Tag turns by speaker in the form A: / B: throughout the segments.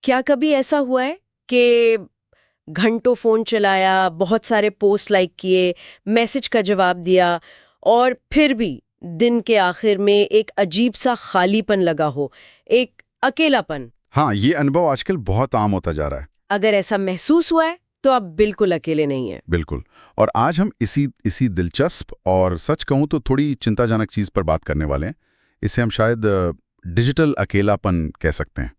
A: क्या कभी ऐसा हुआ है कि घंटों फोन चलाया, बहुत सारे पोस्ट लाइक किए, मैसेज का जवाब दिया और फिर भी दिन के आखिर में एक अजीब सा खालीपन लगा हो, एक अकेलापन?
B: हाँ, ये अनुभव आजकल बहुत आम होता जा रहा है।
A: अगर ऐसा महसूस हुआ है तो आप बिल्कुल अकेले नहीं हैं।
B: बिल्कुल। और आज हम इसी दिलचस्प और सच कहूं तो थोड़ी चिंताजनक चीज पर बात करने वाले हैं। इसे हम शायद डिजिटल अकेलापन कह सकते हैं।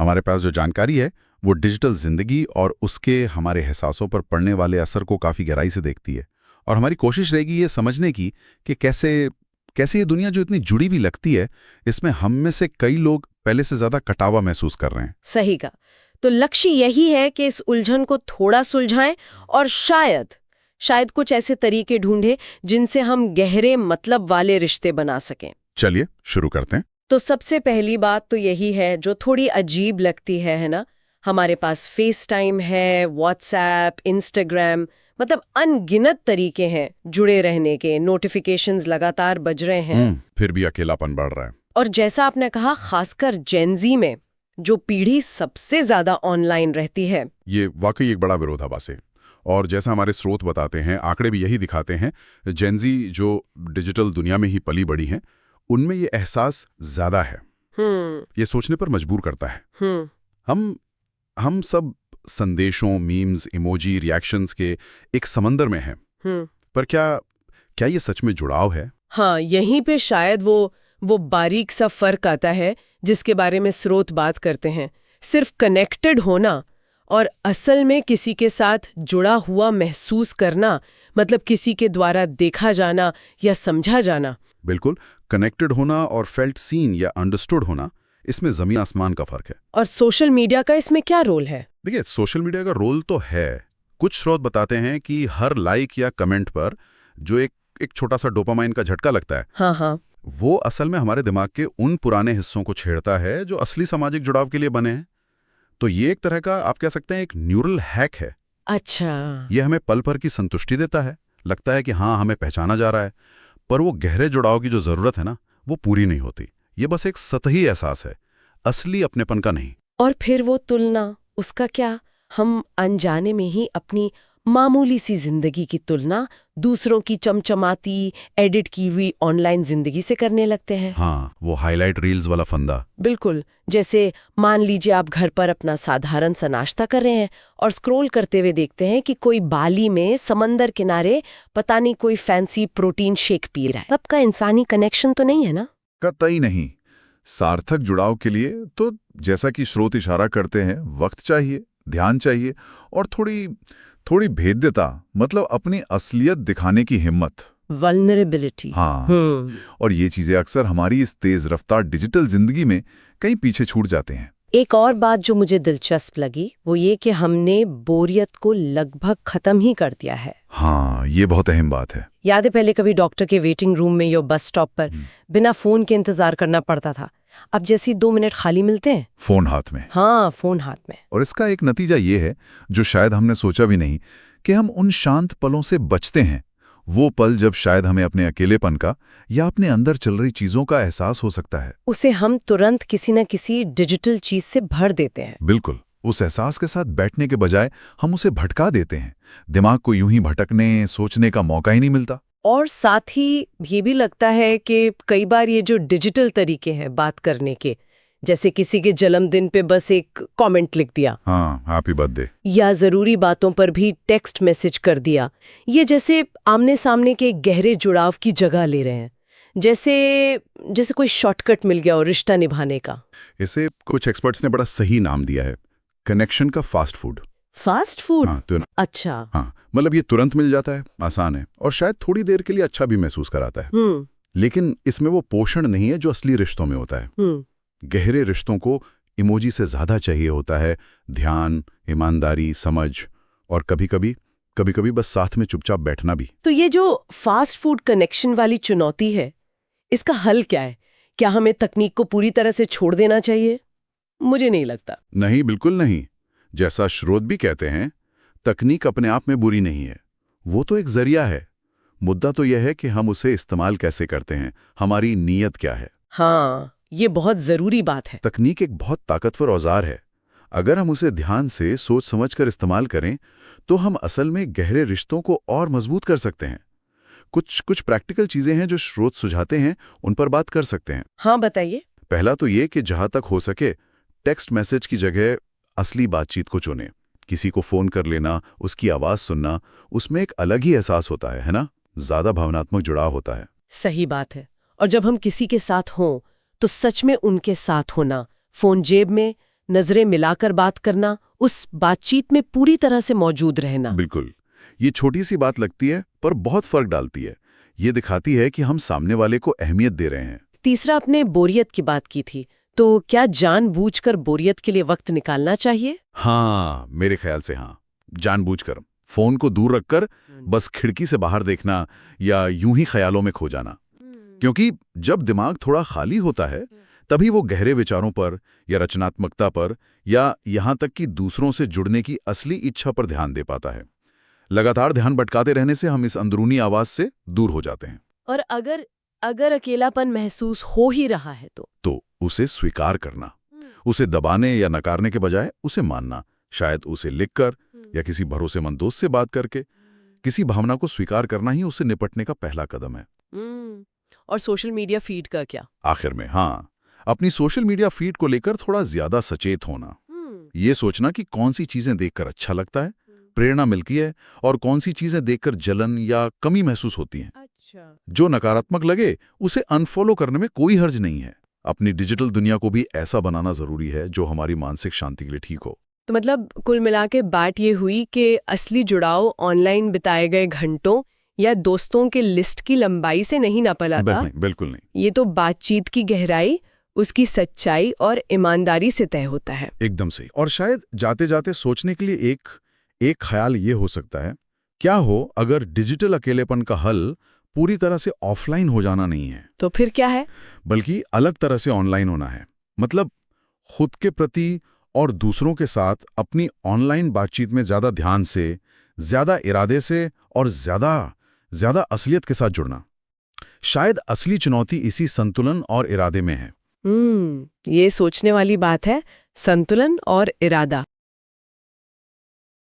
B: हमारे पास जो जानकारी है वो डिजिटल जिंदगी और उसके हमारे एहसासों पर पड़ने वाले असर को काफी गहराई से देखती है। और हमारी कोशिश रहेगी ये समझने की कि कैसे ये दुनिया जो इतनी जुड़ी हुई लगती है, इसमें हम में से कई लोग पहले से ज्यादा कटावा महसूस कर रहे हैं।
A: सही का। तो लक्ष्य यही है कि इस उलझन को थोड़ा सुलझाएं और शायद कुछ ऐसे तरीके ढूंढें जिनसे हम गहरे मतलब वाले रिश्ते बना सकें।
B: चलिए शुरू करते हैं।
A: तो सबसे पहली बात तो यही है जो थोड़ी अजीब लगती है ना? हमारे पास फेस टाइम है, व्हाट्सएप, इंस्टाग्राम, मतलब अनगिनत तरीके हैं जुड़े रहने के, नोटिफिकेशंस लगातार बज रहे हैं।
B: फिर भी अकेलापन बढ़ रहा है।
A: और जैसा आपने कहा, खासकर जेनजी में, जो पीढ़ी सबसे ज्यादा ऑनलाइन रहती है।
B: ये वाकई एक बड़ा विरोधाभास है। और जैसा हमारे स्रोत बताते हैं, आंकड़े भी यही दिखाते हैं, जेनजी जो डिजिटल दुनिया में ही पली बड़ी हैं, उनमें ये एहसास ज्यादा है। ये सोचने पर मजबूर करता है। हम सब संदेशों, मीम्स, इमोजी, रिएक्शंस के एक समंदर में हैं। पर क्या ये सच में जुड़ाव है?
A: हाँ, यहीं पे शायद वो बारीक सा फर्क आता है जिसके बारे में स्रोत बात करते हैं। सिर्फ कनेक्टेड होना और असल में किसी के साथ जुड़ा हुआ महसूस करना, मतलब किसी के द्वारा देखा जाना या समझा जाना।
B: बिल्कुल, कनेक्टेड होना और फेल्ट सीन या अंडरस्टूड होना, इसमें जमीन आसमान का फर्क है।
A: और सोशल मीडिया का इसमें क्या रोल है?
B: देखिए, सोशल मीडिया का रोल तो है। कुछ स्रोत बताते हैं कि हर लाइक या कमेंट पर जो एक छोटा सा डोपामाइन का झटका लगता है,
A: हाँ,
B: वो असल में हमारे दिमाग के उन पुराने हिस्सों को छेड़ता है जो असली सामाजिक जुड़ाव के लिए बने हैं। तो ये एक तरह का, आप कह सकते हैं, एक न्यूरल हैक है।
A: अच्छा।
B: ये हमें पल भर की संतुष्टि देता है, लगता है कि हाँ, हमें पहचाना जा रहा है, पर वो गहरे जुड़ाव की जो जरूरत है ना, वो पूरी नहीं होती। ये बस एक सतही एहसास है, असली अपनेपन का नहीं।
A: और फिर वो तुलना, उसका क्या? हम अनजाने में ही अपनी मामूली सी जिंदगी की तुलना दूसरों की चमचमाती, एडिट की हुई ऑनलाइन जिंदगी से करने लगते हैं।
B: हाँ, वो हाईलाइट रील्स वाला फंदा।
A: बिल्कुल। जैसे मान लीजिए आप घर पर अपना साधारण सा नाश्ता कर रहे हैं और स्क्रॉल करते हुए देखते हैं कि कोई बाली में समंदर किनारे पता नहीं कोई फैंसी प्रोटीन शेक पी रहा है। आपका इंसानी कनेक्शन तो नहीं है ना?
B: कतई नहीं। सार्थक जुड़ाव के लिए तो, जैसा कि स्रोत इशारा करते हैं, वक्त चाहिए, ध्यान चाहिए और थोड़ी भेद्यता, मतलब अपनी असलियत दिखाने की हिम्मत,
A: वल्नरेबिलिटी।
B: हाँ। और ये चीजें अक्सर हमारी इस तेज रफ्तार डिजिटल जिंदगी में कहीं पीछे छूट जाते हैं।
A: एक और बात जो मुझे दिलचस्प लगी वो ये कि हमने बोरियत को लगभग खत्म ही कर दिया है।
B: हाँ, ये बहुत अहम बात है।
A: याद है पहले कभी डॉक्टर के वेटिंग रूम में या बस स्टॉप पर बिना फोन के इंतजार करना पड़ता था। अब जैसे 2 मिनट खाली मिलते हैं,
B: फोन हाथ में।
A: हाँ, फोन हाथ में।
B: और इसका एक नतीजा ये है, जो शायद हमने सोचा भी नहीं, कि हम उन शांत पलों से बचते हैं। वो पल जब शायद हमें अपने अकेलेपन का या अपने अंदर चल रही चीजों का एहसास हो सकता है,
A: उसे हम तुरंत किसी न किसी डिजिटल चीज से भर देते हैं।
B: बिल्कुल। उस एहसास के साथ बैठने के बजाय हम उसे भटका देते हैं। दिमाग को यूं ही भटकने, सोचने का मौका ही नहीं मिलता।
A: और साथ ही ये भी लगता है कि कई बार ये जो डिजिटल तरीके हैं बात करने के, जैसे किसी के जन्मदिन पे बस एक कमेंट लिख दिया,
B: हाँ, हैप्पी बर्थडे,
A: या जरूरी बातों पर भी टेक्स्ट मैसेज कर दिया, ये जैसे आमने सामने के गहरे जुड़ाव की जगह ले रहे हैं। जैसे कोई शॉर्टकट मिल गया हो रिश्ता निभाने का।
B: इसे कुछ एक्सपर्ट्स ने बड़ा सही नाम दिया है, कनेक्शन का फास्ट फूड।
A: Fast food?
B: हाँ, तो
A: अच्छा।
B: हाँ, मतलब ये तुरंत मिल जाता है, आसान है और शायद थोड़ी देर के लिए अच्छा भी महसूस कराता है। लेकिन इसमें वो पोषण नहीं है जो असली रिश्तों में होता है। गहरे रिश्तों को इमोजी से ज्यादा चाहिए होता है, ध्यान, ईमानदारी, समझ और कभी-कभी बस साथ में चुपचाप बैठना भी।
A: तो ये जो फास्ट फूड कनेक्शन वाली चुनौती है, इसका हल क्या है? क्या हमें तकनीक को पूरी तरह से छोड़ देना चाहिए? मुझे नहीं लगता।
B: नहीं, बिल्कुल नहीं। जैसा स्रोत भी कहते हैं, तकनीक अपने आप में बुरी नहीं है, वो तो एक जरिया है। मुद्दा तो यह है कि हम उसे इस्तेमाल कैसे करते हैं, हमारी नीयत क्या है।
A: हाँ, ये बहुत जरूरी बात है।
B: तकनीक एक बहुत ताकतवर औजार है। अगर हम उसे ध्यान से सोच समझकर इस्तेमाल करें तो हम असल में गहरे रिश्तों को और मजबूत कर सकते हैं। कुछ प्रैक्टिकल चीजें हैं जो स्रोत सुझाते हैं, उन पर बात कर सकते हैं।
A: हाँ, बताइए।
B: पहला तो ये कि जहां तक हो सके टेक्स्ट मैसेज की जगह असली बातचीत को चुनें। किसी को फोन कर लेना, उसकी आवाज सुनना, उसमें एक अलग ही एहसास होता है ना? ज्यादा भावनात्मक जुड़ाव होता है।
A: सही बात है। और जब हम किसी के साथ हों तो सच में उनके साथ होना, फोन जेब में, नजरें मिलाकर बात करना, उस बातचीत में पूरी तरह से मौजूद रहना।
B: बिल्कुल। ये छोटी सी बात लगती है पर बहुत फर्क डालती है। ये दिखाती है कि हम सामने वाले को अहमियत दे रहे हैं।
A: तीसरा, आपने बोरियत की बात की थी, तो क्या जानबूझकर बोरियत के लिए वक्त निकालना चाहिए?
B: हाँ, मेरे ख्याल से हाँ। जानबूझकर फोन को दूर रखकर बस खिड़की से बाहर देखना या यूं ही ख्यालों में खो जाना। क्योंकि जब दिमाग थोड़ा खाली होता है तभी वो गहरे विचारों पर या रचनात्मकता पर या यहाँ तक कि दूसरों से जुड़ने की असली इच्छा पर ध्यान दे पाता है। लगातार ध्यान भटकाते रहने से हम इस अंदरूनी आवाज से दूर हो जाते हैं।
A: और अगर अकेलापन महसूस हो ही रहा है तो
B: उसे स्वीकार करना, उसे दबाने या नकारने के बजाय उसे मानना, शायद उसे लिखकर या किसी भरोसेमंद दोस्त से बात करके। किसी भावना को स्वीकार करना ही उसे निपटने का पहला कदम है।
A: और सोशल मीडिया फीड का क्या?
B: आखिर में हाँ, अपनी सोशल मीडिया फीड को लेकर थोड़ा ज्यादा सचेत होना। ये सोचना कि कौन सी चीजें देखकर अच्छा लगता है, प्रेरणा मिलती है, और कौन सी चीजें देखकर जलन या कमी महसूस होती हैं।
A: अच्छा।
B: जो नकारात्मक लगे उसे अनफॉलो करने में कोई हर्ज नहीं है। अपनी डिजिटल दुनिया को भी ऐसा बनाना जरूरी है जो हमारी मानसिक शांति के लिए ठीक हो।
A: तो मतलब कुल मिला के बात ये हुई कि असली जुड़ाव ऑनलाइन बिताए गए घंटों या दोस्तों के लिस्ट की लंबाई से नहीं नापा जाता।
B: बिल्कुल नहीं।
A: ये तो बातचीत की गहराई, उसकी सच्चाई और ईमानदारी से तय होता है।
B: एकदम सही। और शायद जाते जाते सोचने के लिए एक ख्याल ये हो सकता है, क्या हो अगर डिजिटल अकेलेपन का हल पूरी तरह से ऑफलाइन हो जाना नहीं है,
A: तो फिर क्या है?
B: बल्कि अलग तरह से ऑनलाइन होना है। मतलब खुद के प्रति और दूसरों के साथ अपनी ऑनलाइन बातचीत में ज्यादा ध्यान से, ज्यादा इरादे से और ज्यादा असलियत के साथ जुड़ना। शायद असली चुनौती इसी संतुलन और इरादे में है।
A: ये सोचने वाली बात है, संतुलन और इरादा।